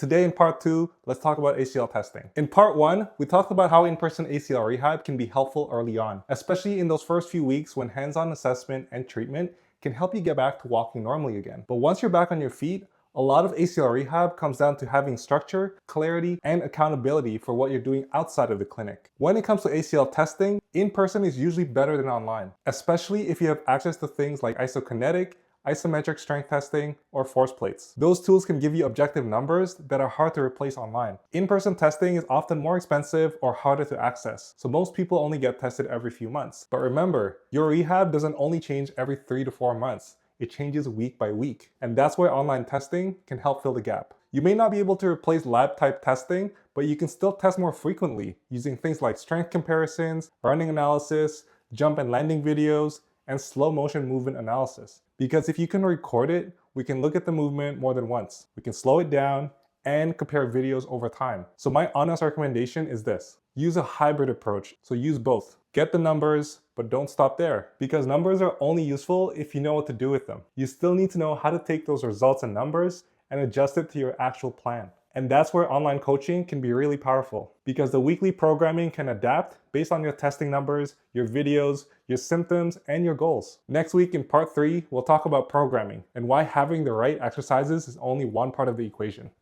Today in part 2, let's talk about ACL testing. In part 1, we talked about how in-person ACL rehab can be helpful early on, especially in those first few weeks when hands-on assessment and treatment can help you get back to walking normally again. But once you're back on your feet, a lot of ACL rehab comes down to having structure, clarity, and accountability for what you're doing outside of the clinic. When it comes to ACL testing, in-person is usually better than online, especially if you have access to things like isokinetic, isometric strength testing, or force plates. Those tools can give you objective numbers that are hard to replace online. In-person testing is often more expensive or harder to access, so most people only get tested every few months. But remember, your rehab doesn't only change every 3 to 4 months. It changes week by week. And that's where online testing can help fill the gap. You may not be able to replace lab-type testing, but you can still test more frequently using things like strength comparisons, running analysis, jump and landing videos, and slow motion movement analysis. Because if you can record it, we can look at the movement more than once. We can slow it down and compare videos over time. So my honest recommendation is this: use a hybrid approach. So use both. Get the numbers, but don't stop there, because numbers are only useful if you know what to do with them. You still need to know how to take those results and numbers and adjust it to your actual plan. And that's where online coaching can be really powerful, because the weekly programming can adapt based on your testing numbers, your videos, your symptoms, and your goals. Next week in part 3, we'll talk about programming and why having the right exercises is only one part of the equation.